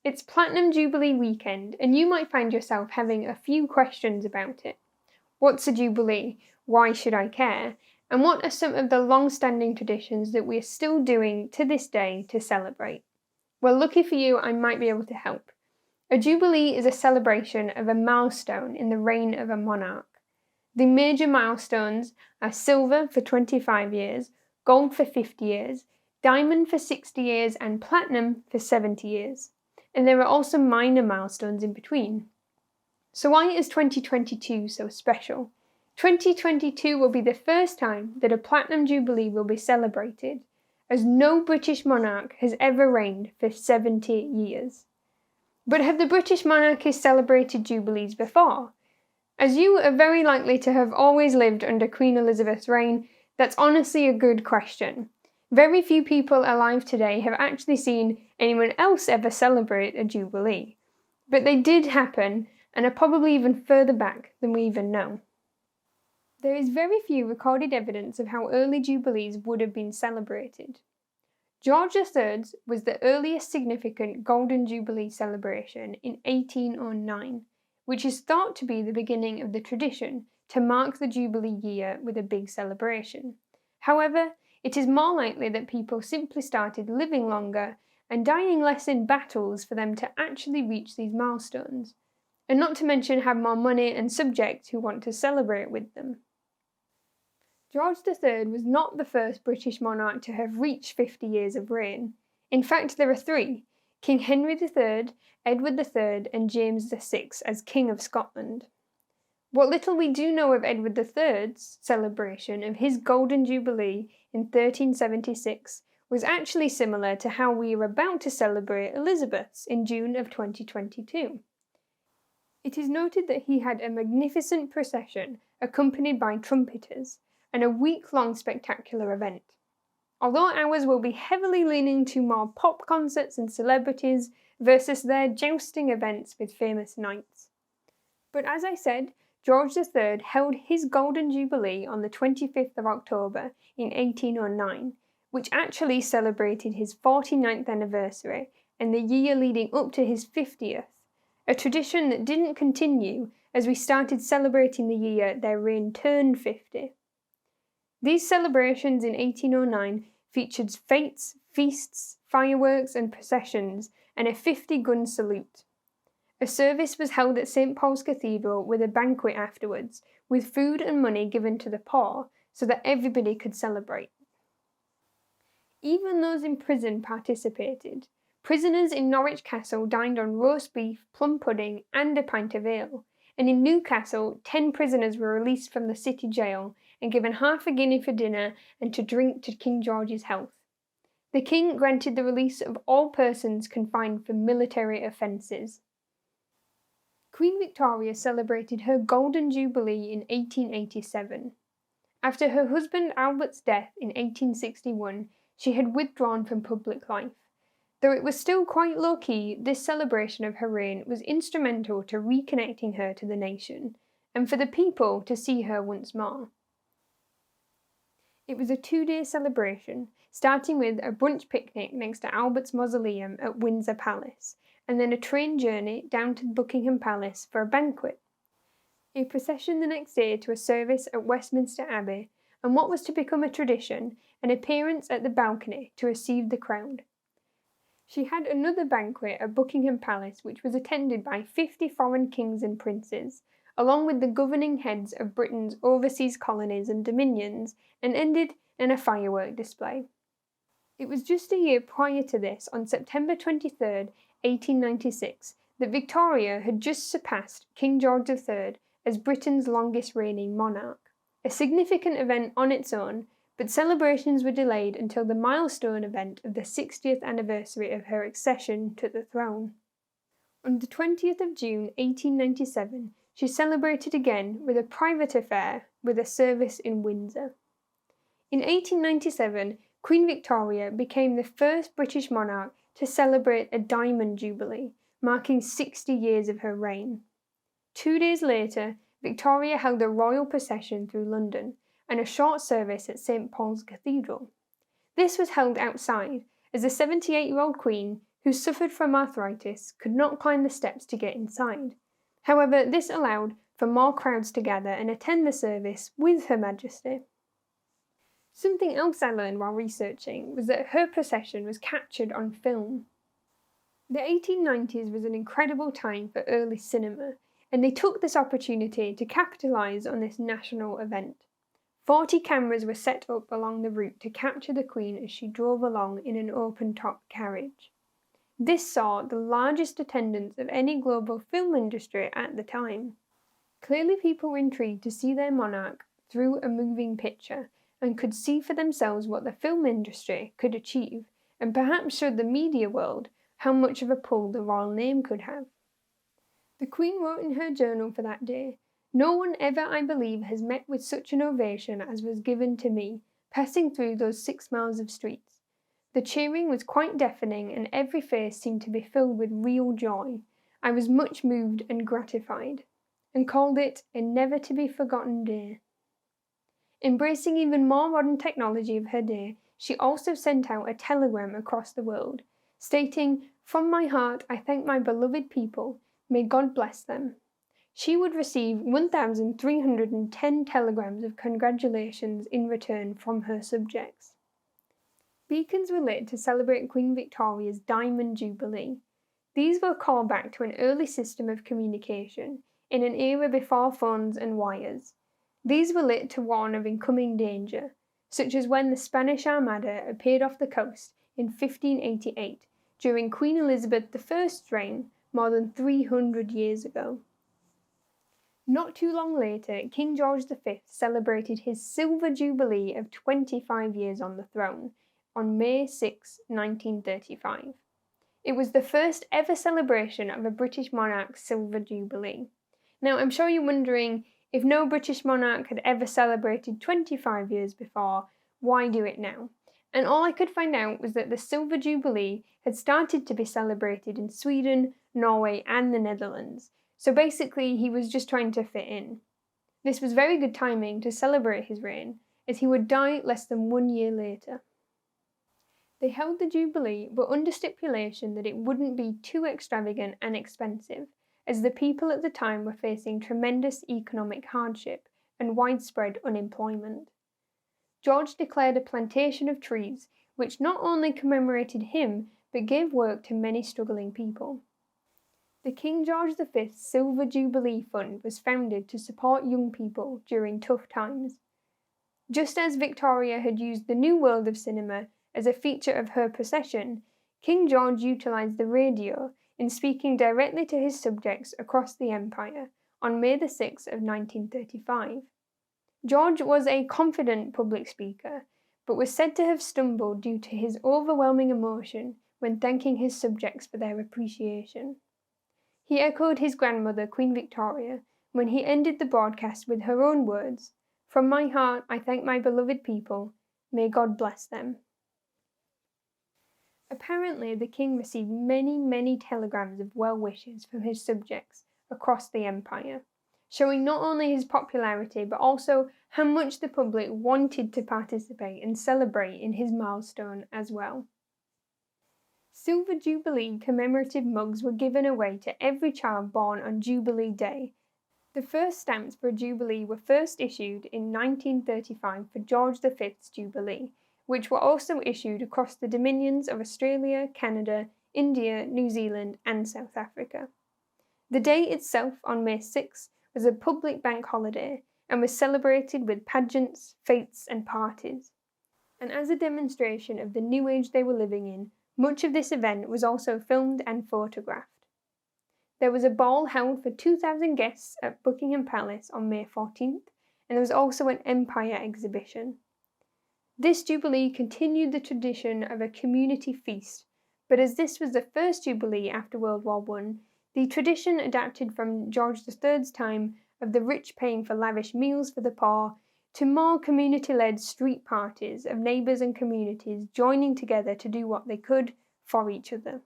It's Platinum Jubilee weekend, and you might find yourself having a few questions about it. What's a Jubilee? Why should I care? And what are some of the long-standing traditions that we're still doing to this day to celebrate? Well, lucky for you, I might be able to help. A Jubilee is a celebration of a milestone in the reign of a monarch. The major milestones are silver for 25 years, gold for 50 years, diamond for 60 years, and platinum for 70 years. And there are also minor milestones in between. So why is 2022 so special? 2022 will be the first time that a Platinum Jubilee will be celebrated, as no British monarch has ever reigned for 70 years. But have the British monarchies celebrated Jubilees before? As you are very likely to have always lived under Queen Elizabeth's reign, that's honestly a good question. Very few people alive today have actually seen anyone else ever celebrate a Jubilee. But they did happen, and are probably even further back than we even know. There is very few recorded evidence of how early Jubilees would have been celebrated. George III's was the earliest significant Golden Jubilee celebration in 1809, which is thought to be the beginning of the tradition to mark the Jubilee year with a big celebration. However, it is more likely that people simply started living longer and dying less in battles for them to actually reach these milestones, and not to mention have more money and subjects who want to celebrate with them. George III was not the first British monarch to have reached 50 years of reign. In fact, there are three: King Henry III, Edward III, and James VI as King of Scotland. What little we do know of Edward III's celebration of his Golden Jubilee in 1376 was actually similar to how we are about to celebrate Elizabeth's in June of 2022. It is noted that he had a magnificent procession accompanied by trumpeters and a week-long spectacular event. Although ours will be heavily leaning to more pop concerts and celebrities versus their jousting events with famous knights. But as I said, George III held his Golden Jubilee on the 25th of October in 1809, which actually celebrated his 49th anniversary and the year leading up to his 50th, a tradition that didn't continue as we started celebrating the year their reign turned 50. These celebrations in 1809 featured fetes, feasts, fireworks and processions, and a 50-gun salute. A service was held at St. Paul's Cathedral with a banquet afterwards, with food and money given to the poor so that everybody could celebrate. Even those in prison participated. Prisoners in Norwich Castle dined on roast beef, plum pudding, and a pint of ale, and in Newcastle 10 prisoners were released from the city jail and given half a guinea for dinner and to drink to King George's health. The King granted the release of all persons confined for military offences. Queen Victoria celebrated her Golden Jubilee in 1887. After her husband Albert's death in 1861, she had withdrawn from public life. Though it was still quite low-key, this celebration of her reign was instrumental to reconnecting her to the nation, and for the people to see her once more. It was a 2-day celebration, starting with a brunch picnic next to Albert's mausoleum at Windsor Palace, and then a train journey down to Buckingham Palace for a banquet. A procession the next day to a service at Westminster Abbey, and what was to become a tradition, an appearance at the balcony to receive the crowd. She had another banquet at Buckingham Palace which was attended by 50 foreign kings and princes, along with the governing heads of Britain's overseas colonies and dominions, and ended in a firework display. It was just a year prior to this, on September 23rd, 1896, that Victoria had just surpassed King George III as Britain's longest reigning monarch. A significant event on its own, but celebrations were delayed until the milestone event of the 60th anniversary of her accession to the throne. On the 20th of June 1897, she celebrated again with a private affair with a service in Windsor. In 1897, Queen Victoria became the first British monarch to celebrate a Diamond Jubilee, marking 60 years of her reign. 2 days later, Victoria held a royal procession through London and a short service at St. Paul's Cathedral. This was held outside, as the 78-year-old Queen, who suffered from arthritis, could not climb the steps to get inside. However, this allowed for more crowds to gather and attend the service with Her Majesty. Something else I learned while researching was that her procession was captured on film. The 1890s was an incredible time for early cinema, and they took this opportunity to capitalise on this national event. 40 cameras were set up along the route to capture the Queen as she drove along in an open-top carriage. This saw the largest attendance of any global film industry at the time. Clearly people were intrigued to see their monarch through a moving picture and could see for themselves what the film industry could achieve, and perhaps showed the media world how much of a pull the royal name could have. The Queen wrote in her journal for that day, "No one ever, I believe, has met with such an ovation as was given to me, passing through those 6 miles of streets. The cheering was quite deafening, and every face seemed to be filled with real joy. I was much moved and gratified," and called it a never-to-be-forgotten day. Embracing even more modern technology of her day, she also sent out a telegram across the world, stating, "From my heart I thank my beloved people, may God bless them." She would receive 1,310 telegrams of congratulations in return from her subjects. Beacons were lit to celebrate Queen Victoria's Diamond Jubilee. These were called back to an early system of communication, in an era before phones and wires. These were lit to warn of incoming danger, such as when the Spanish Armada appeared off the coast in 1588 during Queen Elizabeth I's reign more than 300 years ago. Not too long later, King George V celebrated his Silver Jubilee of 25 years on the throne on May 6, 1935. It was the first ever celebration of a British monarch's Silver Jubilee. Now, I'm sure you're wondering, if no British monarch had ever celebrated 25 years before, why do it now? And all I could find out was that the Silver Jubilee had started to be celebrated in Sweden, Norway, and the Netherlands. So basically, he was just trying to fit in. This was very good timing to celebrate his reign, as he would die less than 1 year later. They held the Jubilee, but under stipulation that it wouldn't be too extravagant and expensive, as the people at the time were facing tremendous economic hardship and widespread unemployment. George declared a plantation of trees, which not only commemorated him, but gave work to many struggling people. The King George V's Silver Jubilee Fund was founded to support young people during tough times. Just as Victoria had used the new world of cinema as a feature of her procession, King George utilised the radio in speaking directly to his subjects across the empire on May 6, 1935. George was a confident public speaker, but was said to have stumbled due to his overwhelming emotion when thanking his subjects for their appreciation. He echoed his grandmother, Queen Victoria, when he ended the broadcast with her own words, "From my heart I thank my beloved people, may God bless them." Apparently, the king received many telegrams of well wishes from his subjects across the empire, showing not only his popularity but also how much the public wanted to participate and celebrate in his milestone as well. Silver Jubilee commemorative mugs were given away to every child born on Jubilee Day. The first stamps for a Jubilee were first issued in 1935 for George V's Jubilee, which were also issued across the dominions of Australia, Canada, India, New Zealand, and South Africa. The day itself, on May 6, was a public bank holiday and was celebrated with pageants, fetes, and parties. And as a demonstration of the new age they were living in, much of this event was also filmed and photographed. There was a ball held for 2,000 guests at Buckingham Palace on May 14th, and there was also an Empire exhibition. This Jubilee continued the tradition of a community feast, but as this was the first Jubilee after World War I, the tradition adapted from George III's time of the rich paying for lavish meals for the poor to more community-led street parties of neighbours and communities joining together to do what they could for each other.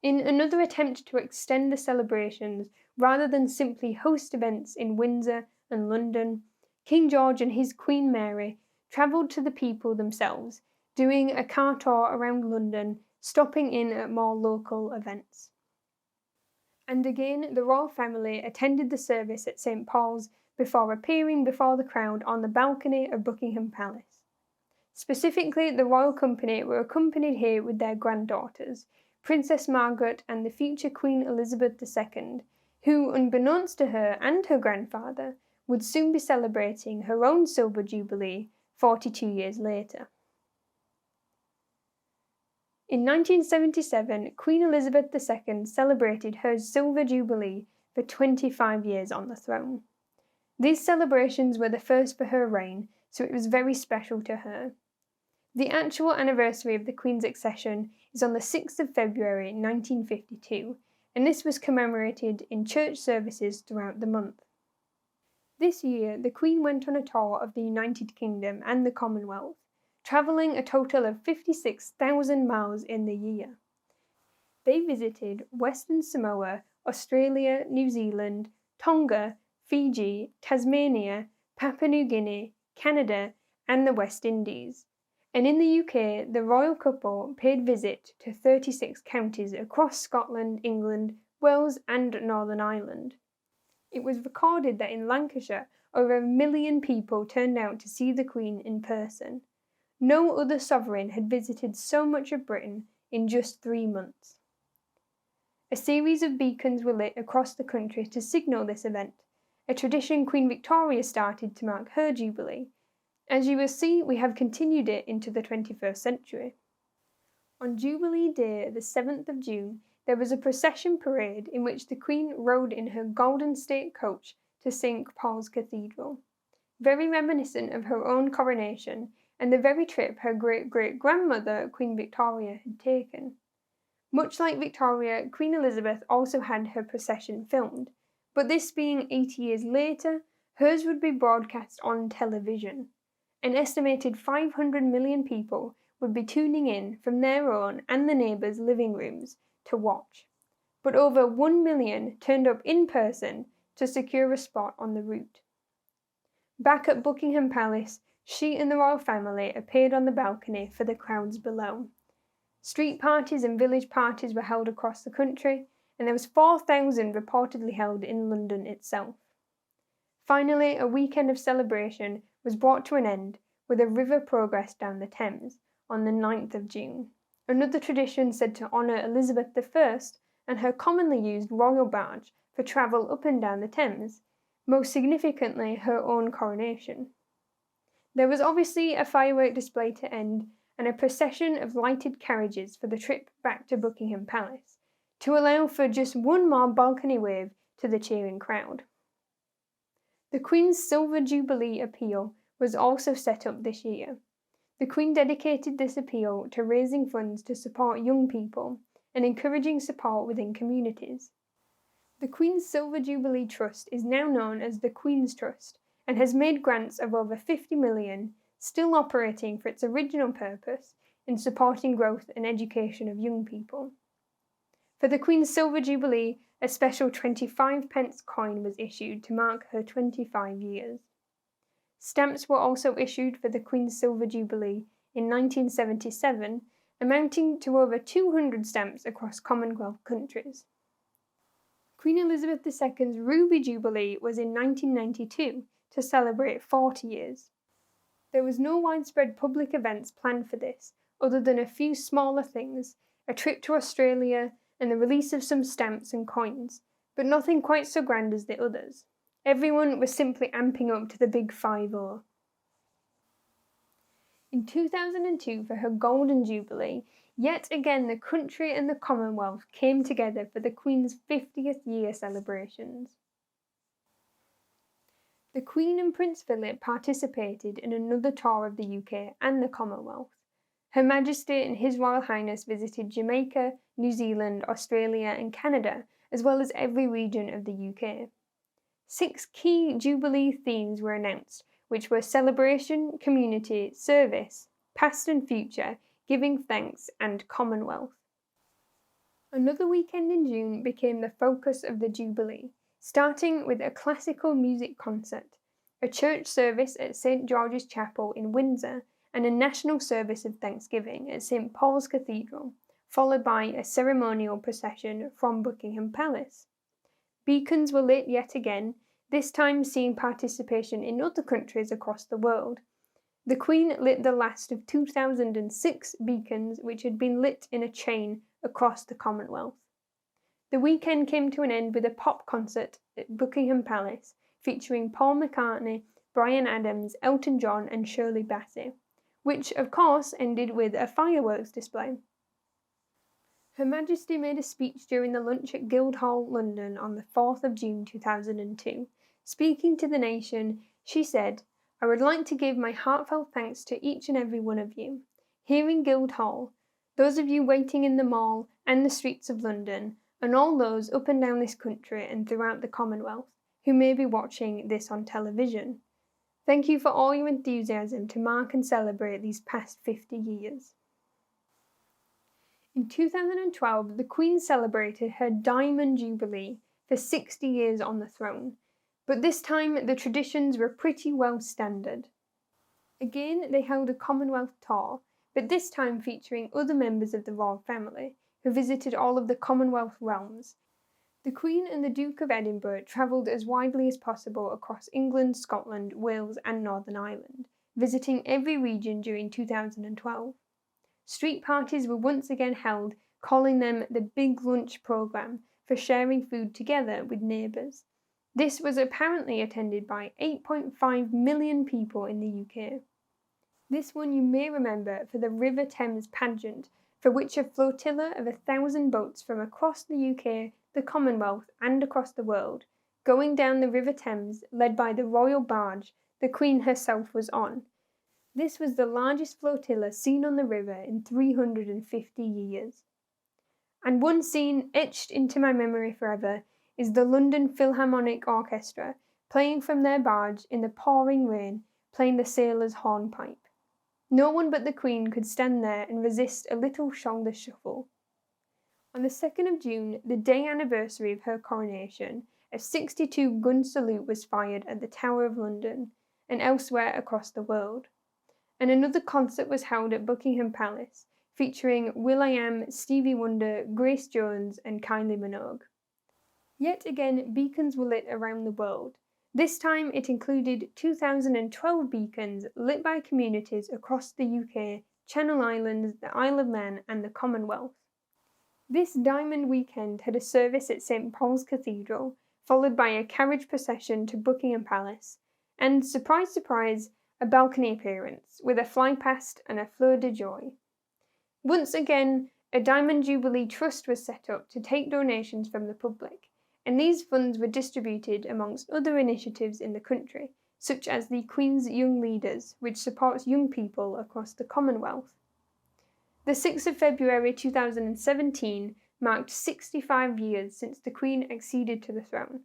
In another attempt to extend the celebrations rather than simply host events in Windsor and London, King George and his Queen Mary travelled to the people themselves, doing a car tour around London, stopping in at more local events. And again, the royal family attended the service at St. Paul's before appearing before the crowd on the balcony of Buckingham Palace. Specifically, the royal company were accompanied here with their granddaughters, Princess Margaret and the future Queen Elizabeth II, who, unbeknownst to her and her grandfather, would soon be celebrating her own Silver Jubilee 42 years later. In 1977, Queen Elizabeth II celebrated her Silver Jubilee for 25 years on the throne. These celebrations were the first for her reign, so it was very special to her. The actual anniversary of the Queen's accession is on the 6th of February 1952, and this was commemorated in church services throughout the month. This year, the Queen went on a tour of the United Kingdom and the Commonwealth, travelling a total of 56,000 miles in the year. They visited Western Samoa, Australia, New Zealand, Tonga, Fiji, Tasmania, Papua New Guinea, Canada, and the West Indies. And in the UK, the royal couple paid visit to 36 counties across Scotland, England, Wales, and Northern Ireland. It was recorded that in Lancashire, over 1 million people turned out to see the Queen in person. No other sovereign had visited so much of Britain in just 3 months. A series of beacons were lit across the country to signal this event, a tradition Queen Victoria started to mark her Jubilee. As you will see, we have continued it into the 21st century. On Jubilee Day, the 7th of June, there was a procession parade in which the Queen rode in her golden state coach to St. Paul's Cathedral, very reminiscent of her own coronation and the very trip her great-great-grandmother, Queen Victoria, had taken. Much like Victoria, Queen Elizabeth also had her procession filmed, but this being 80 years later, hers would be broadcast on television. An estimated 500 million people would be tuning in from their own and the neighbours' living rooms to watch, but over 1 million turned up in person to secure a spot on the route. Back at Buckingham Palace, she and the royal family appeared on the balcony for the crowds below. Street parties and village parties were held across the country, and there was 4,000 reportedly held in London itself. Finally, a weekend of celebration was brought to an end with a river progress down the Thames on the 9th of June, another tradition said to honour Elizabeth I and her commonly used royal barge for travel up and down the Thames, most significantly her own coronation. There was obviously a firework display to end and a procession of lighted carriages for the trip back to Buckingham Palace, to allow for just one more balcony wave to the cheering crowd. The Queen's Silver Jubilee Appeal was also set up this year. The Queen dedicated this appeal to raising funds to support young people and encouraging support within communities. The Queen's Silver Jubilee Trust is now known as the Queen's Trust and has made grants of over 50 million, still operating for its original purpose in supporting growth and education of young people. For the Queen's Silver Jubilee, a special 25p coin was issued to mark her 25 years. Stamps were also issued for the Queen's Silver Jubilee in 1977, amounting to over 200 stamps across Commonwealth countries. Queen Elizabeth II's Ruby Jubilee was in 1992 to celebrate 40 years. There was no widespread public events planned for this, other than a few smaller things, a trip to Australia, and the release of some stamps and coins, but nothing quite so grand as the others. Everyone was simply amping up to the big 5-0. In 2002, for her Golden Jubilee, yet again the country and the Commonwealth came together for the Queen's 50th year celebrations. The Queen and Prince Philip participated in another tour of the UK and the Commonwealth. Her Majesty and His Royal Highness visited Jamaica, New Zealand, Australia and Canada, as well as every region of the UK. 6 key Jubilee themes were announced, which were celebration, community, service, past and future, giving thanks, and Commonwealth. Another weekend in June became the focus of the Jubilee, starting with a classical music concert, a church service at St. George's Chapel in Windsor, and a national service of Thanksgiving at St. Paul's Cathedral, followed by a ceremonial procession from Buckingham Palace. Beacons were lit yet again, this time seeing participation in other countries across the world. The Queen lit the last of 2006 beacons which had been lit in a chain across the Commonwealth. The weekend came to an end with a pop concert at Buckingham Palace featuring Paul McCartney, Bryan Adams, Elton John and Shirley Bassey, which of course ended with a fireworks display. Her Majesty made a speech during the lunch at Guildhall, London on the 4th of June 2002. Speaking to the nation, she said, "I would like to give my heartfelt thanks to each and every one of you. Here in Guildhall, those of you waiting in the Mall and the streets of London, and all those up and down this country and throughout the Commonwealth who may be watching this on television. Thank you for all your enthusiasm to mark and celebrate these past 50 years. In 2012, the Queen celebrated her Diamond Jubilee for 60 years on the throne, but this time the traditions were pretty well standard. Again, they held a Commonwealth tour, but this time featuring other members of the royal family, who visited all of the Commonwealth realms. The Queen and the Duke of Edinburgh travelled as widely as possible across England, Scotland, Wales and Northern Ireland, visiting every region during 2012. Street parties were once again held, calling them the Big Lunch Programme, for sharing food together with neighbours. This was apparently attended by 8.5 million people in the UK. This one you may remember for the River Thames pageant, for which a flotilla of 1,000 boats from across the UK, the Commonwealth and across the world, going down the River Thames, led by the royal barge the Queen herself was on. This was the largest flotilla seen on the river in 350 years. And one scene etched into my memory forever is the London Philharmonic Orchestra playing from their barge in the pouring rain, playing the sailor's hornpipe. No one but the Queen could stand there and resist a little shoulder shuffle. On the 2nd of June, the day anniversary of her coronation, a 62-gun salute was fired at the Tower of London and elsewhere across the world. And another concert was held at Buckingham Palace, featuring will.i.am, Stevie Wonder, Grace Jones and Kylie Minogue. Yet again, beacons were lit around the world. This time it included 2012 beacons lit by communities across the UK, Channel Islands, the Isle of Man and the Commonwealth. This Diamond Weekend had a service at St Paul's Cathedral, followed by a carriage procession to Buckingham Palace, and, surprise surprise, a balcony appearance with a flypast and a fleur de joy. Once again, a Diamond Jubilee Trust was set up to take donations from the public, and these funds were distributed amongst other initiatives in the country, such as the Queen's Young Leaders, which supports young people across the Commonwealth. The 6th of February 2017 marked 65 years since the Queen acceded to the throne,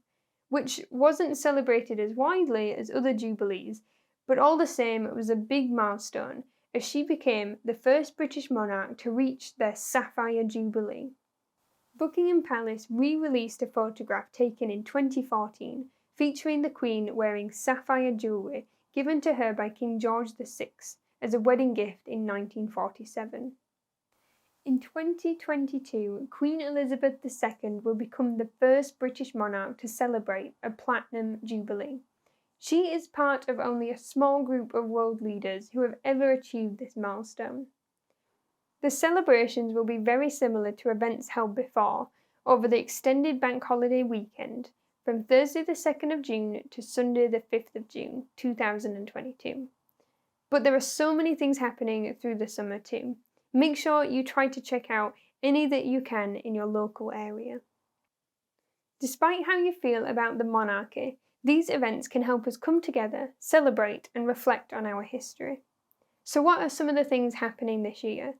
which wasn't celebrated as widely as other jubilees, but all the same it was a big milestone as she became the first British monarch to reach their Sapphire Jubilee. Buckingham Palace re-released a photograph taken in 2014 featuring the Queen wearing sapphire jewellery given to her by King George VI as a wedding gift in 1947. In 2022, Queen Elizabeth II will become the first British monarch to celebrate a Platinum Jubilee. She is part of only a small group of world leaders who have ever achieved this milestone. The celebrations will be very similar to events held before, over the extended bank holiday weekend, from Thursday the 2nd of June to Sunday the 5th of June, 2022. But there are so many things happening through the summer too. Make sure you try to check out any that you can in your local area. Despite how you feel about the monarchy, these events can help us come together, celebrate and reflect on our history. So what are some of the things happening this year?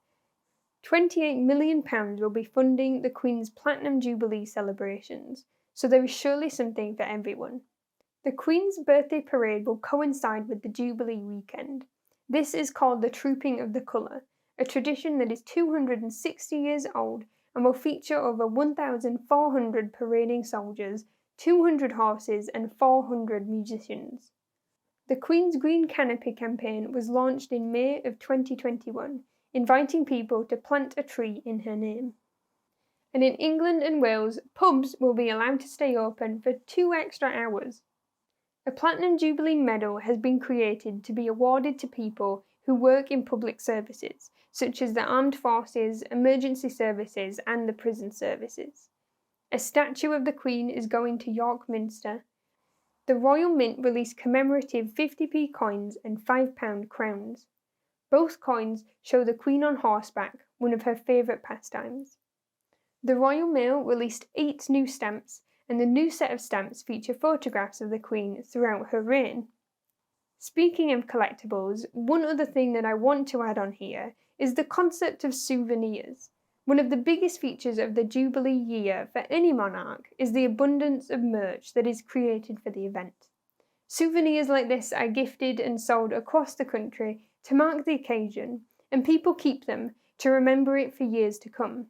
£28 million will be funding the Queen's Platinum Jubilee celebrations, so there is surely something for everyone. The Queen's birthday parade will coincide with the Jubilee weekend. This is called the Trooping of the Colour, a tradition that is 260 years old and will feature over 1,400 parading soldiers, 200 horses and 400 musicians. The Queen's Green Canopy campaign was launched in May of 2021, inviting people to plant a tree in her name. And in England and Wales, pubs will be allowed to stay open for 2 extra hours. A Platinum Jubilee medal has been created to be awarded to people who work in public services, such as the armed forces, emergency services, and the prison services. A statue of the Queen is going to York Minster. The Royal Mint released commemorative 50p coins and £5 crowns. Both coins show the Queen on horseback, one of her favourite pastimes. The Royal Mail released 8 new stamps, and the new set of stamps feature photographs of the Queen throughout her reign. Speaking of collectibles, one other thing that I want to add on here is the concept of souvenirs. One of the biggest features of the Jubilee year for any monarch is the abundance of merch that is created for the event. Souvenirs like this are gifted and sold across the country to mark the occasion, and people keep them to remember it for years to come.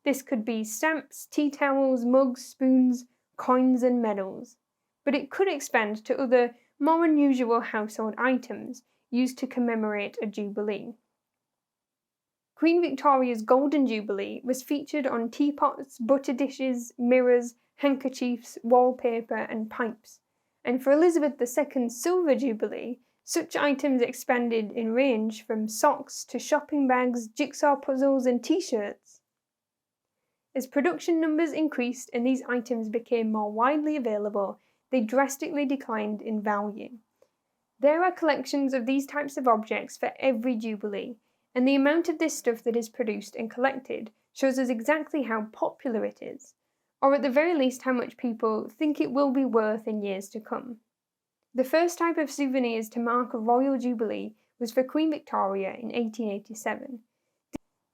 This could be stamps, tea towels, mugs, spoons, coins and medals. But it could expand to other, more unusual household items used to commemorate a jubilee. Queen Victoria's Golden Jubilee was featured on teapots, butter dishes, mirrors, handkerchiefs, wallpaper and pipes. And for Elizabeth II's Silver Jubilee, such items expanded in range from socks to shopping bags, jigsaw puzzles and t-shirts. As production numbers increased and these items became more widely available, they drastically declined in value. There are collections of these types of objects for every Jubilee, and the amount of this stuff that is produced and collected shows us exactly how popular it is, or at the very least how much people think it will be worth in years to come. The first type of souvenirs to mark a royal jubilee was for Queen Victoria in 1887.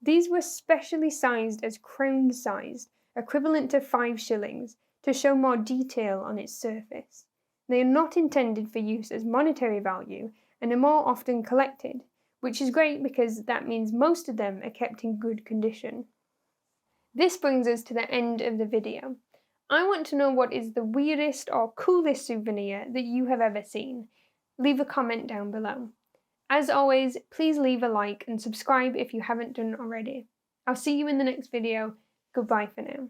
These were specially sized as crown-sized, equivalent to 5 shillings, to show more detail on its surface. They are not intended for use as monetary value and are more often collected, which is great because that means most of them are kept in good condition. This brings us to the end of the video. I want to know what is the weirdest or coolest souvenir that you have ever seen. Leave a comment down below. As always, please leave a like and subscribe if you haven't done already. I'll see you in the next video. Goodbye for now.